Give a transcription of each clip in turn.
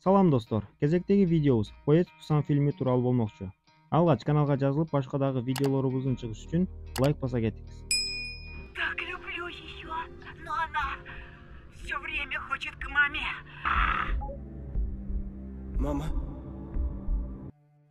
Салам достор. Кезектеги видеобуз Поезд в Пусан фильми тууралуу болмокчу. Алгач каналга жазылып, башка дагы видеолорубуздун чыгышы үчүн лайк баса кетиңиз. Так люблю ее, но она все время хочет к маме. Мама,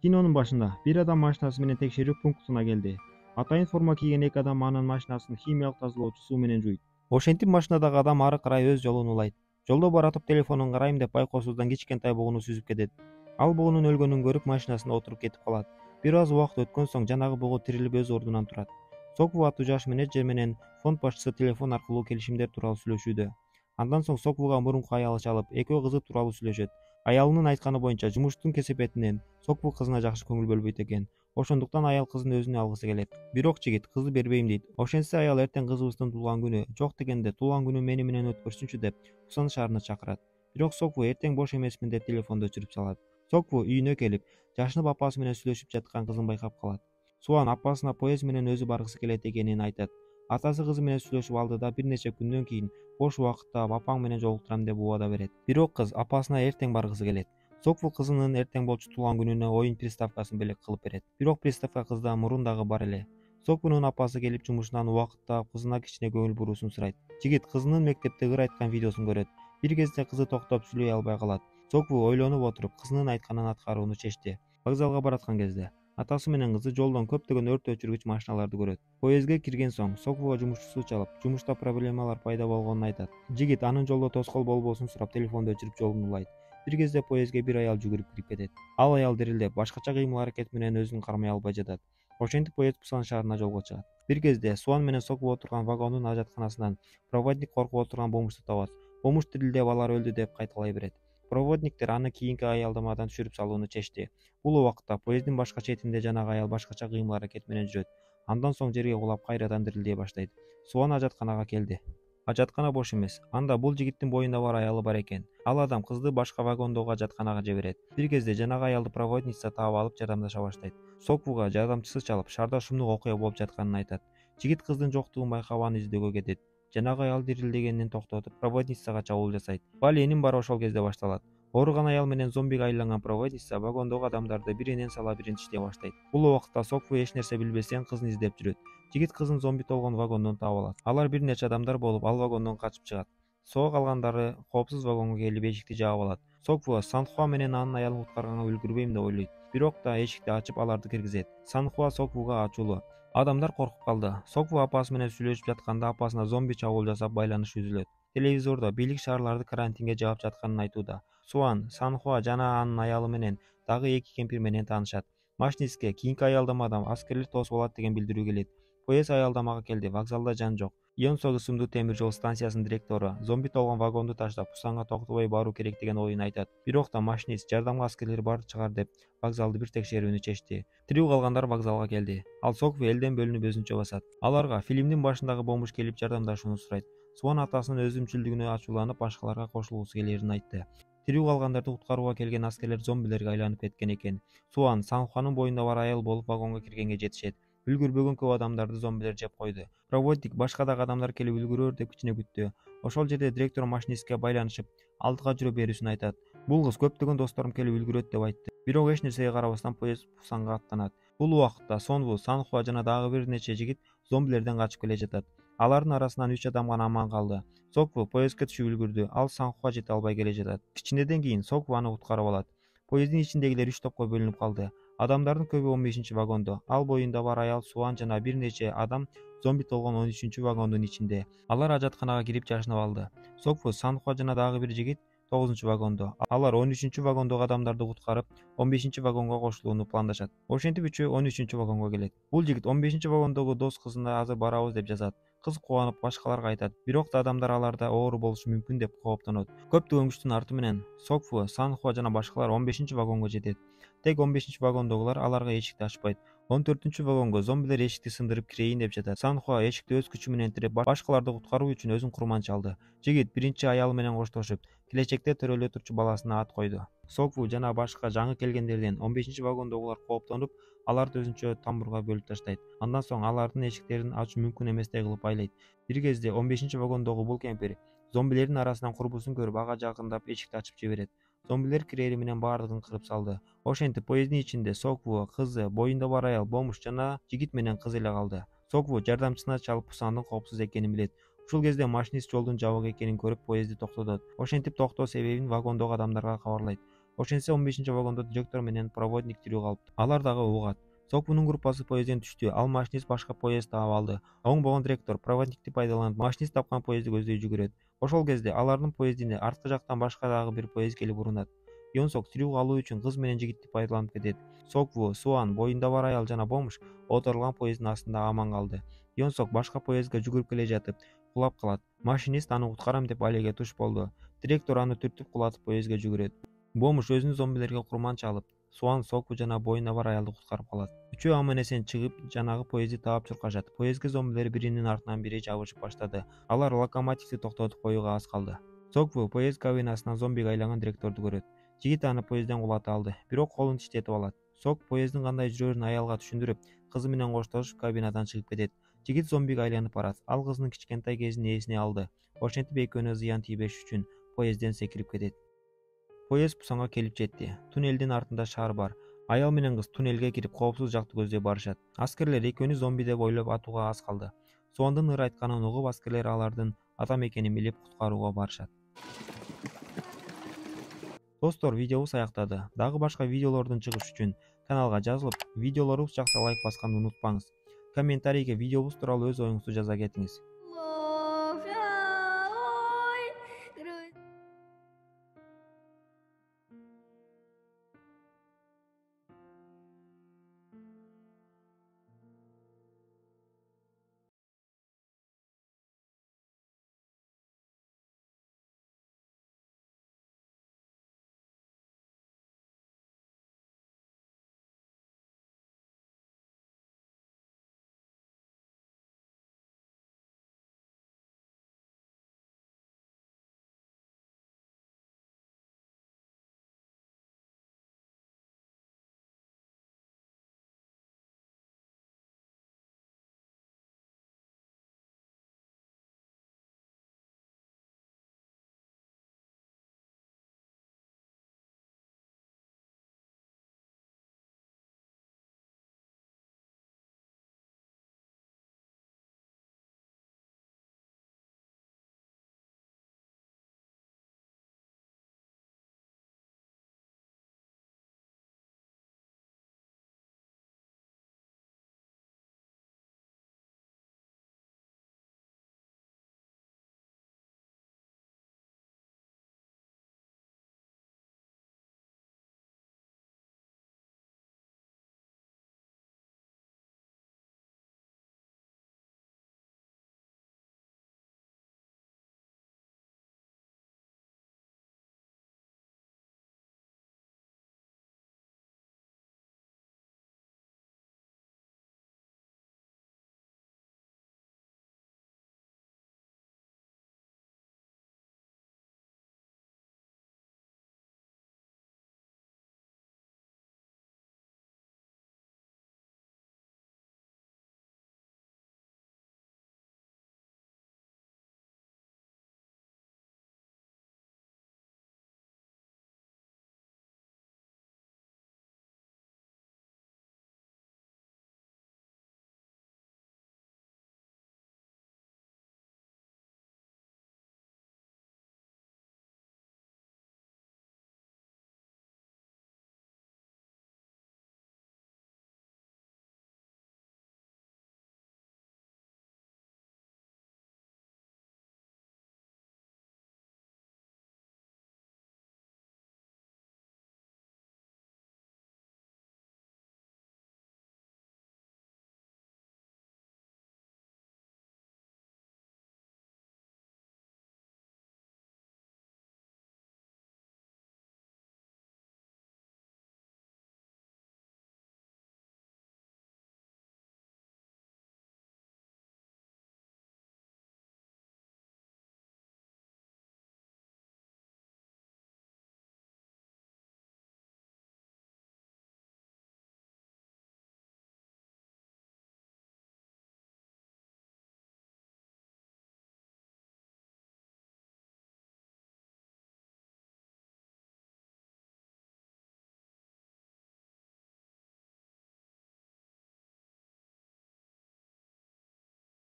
Кинонун башында бир адам машинасы менен текшерүү пунктуна келди. Атайын форма кийген эки адам анын машинасын химиялык тазалоочу суу менен жууйт. Ошентип машинадагы адам ары карай өз жолун улайт. Жолдо баратып телефонун карайм деп байкоосуздан кичкентай бугуну сүзүп кетет. Ал бугунун өлгөнүн көрүп машинасына отуруп кетип калат. Бир аз убакыт өткөн соң жанагы бугу тирилип өз ордунан турат. Сокву аттуу жаш менеджер менен фонд башчысы телефон аркылуу келишимдер тууралуу сүйлөшүүдө. Андан соң Соквуга мурунку аялы чалып, экөө кызы тууралуу сүйлөшөт. Аялынын айтканы боюнча жумуштун кесепетинен Сокву кызына жакшы көңүл бөлбөйт экен. Ошондуктан аял кызын өзүнө алгысы келет. Бирок жигит кызды бербейм дейт. Ошентсе аял эртең кызыбыздын туулган күнү, жок дегенде туулган күнү мени менен өткөрсүнчү деп Пусан шаарына чакырат. Бирок Сокву эртең бош эмесмин деп телефонду өчүрүп салат. Сокву үйүнө келип, жашынып апасы менен сүйлөшүп жаткан кызын байкап калат. Суан апасына поезд менен өзү баргысы келет экенин айтат. Атасы кызы менен сүйлөшүп алды да бир нече күндөн кийин бош убакытта апаң менен жолуктурам деп убада берет. Бирок кыз апасына эртең баргысы келет. Сокву кызынын эртең болчу туулган күнүнө оюн приставкасын белек кылып берет. Бирок приставка кызда мурун дагы бар эле. Соквунун апасы келип жумушунан убакытта кызына кичине көңүл буруусун сурайт. Жигит кызынын мектепте ыр айткан видеосун көрөт. Бир кезде кызы токтоп сүйлөй албай калат. Сокву ойлонуп отуруп кызынын айтканын аткарууну чечти. Вокзалга бараткан кезде атасы менен кызы жолдон көптөгөн өрт өчүргүч машиналарды көрөт. Поездге кирген соң Соквуга жумушчусу чалып, жумушта проблемалар пайда болгонун айтат. Жигит анын жолдо тоскоол болбосун сурап телефонду өчүрүп жолун улайт. Бир кезде поездге бир аял жүгүрүп кирип кетет. Ал аял дирилдеп, башкача кыймыл-аракет менен өзүн кармай албай жатат. Ошентип поезд Пусан шаарына жолго чыгат. Бир кезде Суан менен Сокву отурган вагондун ажатканасынан проводник коркуп отурган бомушту табат. Бомуш дирилдеп алар өлдү деп кайталай берет. Проводниктер аны кийинки аялдамадан түшүрүп салууну чечти. Бул убакытта поезддин башка четинде жанагы аял башкача кыймыл-аракет менен жүрөт. Андан соң жерге кулап кайрадан дирилдей баштайт. Суан ажатканага келди. Ажаткана бош эмес. Анда бул жигиттин боюнда бар аялы бар экен. Ал адам кызды башка вагондогу ажатканага жиберет. Бир кезде жанагы аялды проводница таап алып жардамдаша баштайт. Соквуга жардамчысы чалып, шаарда шумдук окуя болуп жатканын айтат. Жигит кыздын жоктугун байкап аны издөөгө кетет. Жанагы аял дирилдегенин токтотуп, проводницага чабуул жасайт. Бали эним бара ошол кезде башталат. Ооруган аял менен зомбиге айланган проводница вагондогу адамдарды биринен сала бирин тиштей баштайт. Бул убакытта Сокву эч нерсе билбестен кызын издеп жүрөт. Жигит кызын зомби толгон вагондон таап алат. Алар бир нече адамдар болуп ал вагондон качып чыгат. Соо калгандары коопсуз вагонго келип эшикти жаап алат. Сокву Санхуа менен анын аялын куткарганга үлгүрбөйм деп ойлойт. Бирок да эшикти ачып аларды киргизет. Санхуа Соквуга ачуулуу. Адамдар коркуп калды. Сокву апасы менен сүйлөшүп жатканда апасына зомби чабуул жасап байланыш үзүлөт. Телевизордо бийлик шаарларды карантинге жаап жатканын айтууда. Суан, Санхуа жана анын аялы менен дагы эки кемпир менен таанышат. Машинистке кийинки аялдамада аскерлер тосуп алат деген билдирүү келет. Поезд аялдамага келди. Вокзалда жан жок. Йонсог ысымдуу темир жол станциясынын директору зомби толгон вагонду таштап Пусанга токтобой баруу керек деген оюн айтат. Бирок да машинист жардамга аскерлер бар чыгар деп вокзалды бир текшерүүнү чечти. Тирүү калгандар вокзалга келди. Ал Сокву элден бөлүнүп өзүнчө басат. Аларга фильмдин башындагы бомуш келип жардамдашууну сурайт. Суан атасынын өзүмчүлдүгүнө ачууланып башкаларга кошулгусу келерин айтты. Тирүү калгандарды куткарууга келген аскерлер зомбилерге айланып кеткен экен. Суан Санхуанын боюнда бар аял болуп вагонго киргенге жетишет. Үлгүрбөгөн көп адамдарды зомбилер жеп койду. Проводник башка дагы адамдар келип үлгүрөр деп кичине күттү. Ошол жерде директор машинистке байланышып, алдыга жүрө берүүсүн айтат. Бул кыз көптөгөн досторум келип үлгүрөт деп айтты. Бирок эч нерсеге карабастан поезд Пусанга аттанат. Бул убакытта Сонву, Санхуа жана дагы бир нече жигит зомбилерден качып келе жатат. Алардын арасынан 3 адам гана аман калды. Сокву поездге түшүп үлгүрдү. Ал Санхуа жете албай келе жатат. Кичинеден кийин Сокву аны куткарып алат. Поезддин ичиндегилер 3 топко бөлүнүп калды. Адамдардын көбү 15-вагондо. Ал боюнда бар аял Суан жана бир нече адам зомби толгон 13-вагондун ичинде. Алар ажатканага кирип жашынып алды. Сокву, Санхуа жана дагы бир жигит 9-вагондо. Алар 13-вагондогу адамдарды куткарып, 15-вагонго кошулууну пландашат. Ошентип үчөө 13-вагонго келет. Бул жигит 15-вагондогу дос кызына азыр барабыз деп жазат. Кыз кубанып башкаларга айтат. Бирок да адамдар аларда оору болушу мүмкүн деп кооптонот. Көптөгөн күчтүн арты менен Сокву, Санхуа жана башкалар 15-вагонго жетет. Тек 15-вагондогулар аларга эшикти ачпайт. 14-вагонго зомбилер эшикти сындырып кирейин деп жатат. Санхуа эшикти өз күчү менен тиреп, башкаларды куткаруу үчүн өзүн курман чалды. Жигит биринчи аялы менен коштошуп, келечекте төрөлө турчу баласына ат койду. Сокву жана башка жаңы келгендерден 15-вагондогулар кооптонуп, аларды өзүнчө тамбурга бөлүп таштайт. Андан соң алардын эшиктерин ачуу мүмкүн эместей кылып байлайт. Бир кезде 15-вагондогу бул кемпир зомбилердин арасынан курбусун көрүп, ага жакындап эшикти ачып жиберет. Зомбилер кирери менен баардыгын кырып салды. Ошентип поезддин ичинде Сокву, кызы, боюнда бар аял Бомуш жана жигит менен кыз эле калды. Сокву жардамчысына чалып Пусандын коопсуз экенин билет. Ушул кезде машинист жолдун жабык экенин көрүп поездди токтотот. Ошентип токтоо себебин вагондогу адамдарга кабарлайт. Ошентсе 15-вагондо директор менен проводник тирүү калыптыр. Алар дагы угат. Соквунун группасы поездден түштү. Ал машинист башка поезд таап алды. Оңбогон директор проводникти пайдаланып машинист тапкан поездди көздөй жүгүрөт. Ошол кезде алардын поездине арткы жактан башка дагы бир поезд келип урунат. Йонсок тирүү калуу үчүн кыз менен жигитти пайдаланып кетет. Сокву, Суан, боюнда бар аял жана Бомуш отурулган поезддин астында аман калды. Йонсок башка поездга жүгүрүп келе жатып кулап калат. Машинист аны куткарам деп алеге туш болду. Директор аны түртүп кулатып поездге жүгүрөт. Бомуш өзүн зомбилерге курман чалып, Суан, Сокву жана боюнда бар аялды куткарып калат. Үчөө аман-эсен чыгып, жанагы поездди таап чуркашат. Поездге зомбилер биринин артынан бири жабышып баштады. Алар локомотивди токтотуп коюуга аз калды. Сокву поезд кабинасынан зомбиге айланган директорду көрөт. Жигит аны поездден кулата алды, бирок колун тиштетип алат. Сок поезддин кандай жүрөрүн аялга түшүндүрүп, кызы менен коштошуп кабинадан чыгып кетет. Жигит зомбиге айланып барат. Ал кызынын кичкентай кезин эсине алды. Ошентип экөөнө зыян тийбеш үчүн поездден секирип кетет. Поезд Пусанга келип жетти. Туннелдин артында шаар бар. Аял менен кыз туннелге кирип коопсуз жакты көздөй барышат. Аскерлер экөөнү зомби деп ойлоп атууга аз калды. Суандын ыр айтканын угуп, аскерлер алардын адам экенин билип куткарууга барышат. Достор, видеобуз аяктады. Дагы башка видеолордун чыгышы үчүн каналга жазылып, видеолорубуз жакса лайк басканды унутпаңыз. Комментарийге видеобуз тууралуу өз оюңузду жаза кетиңиз.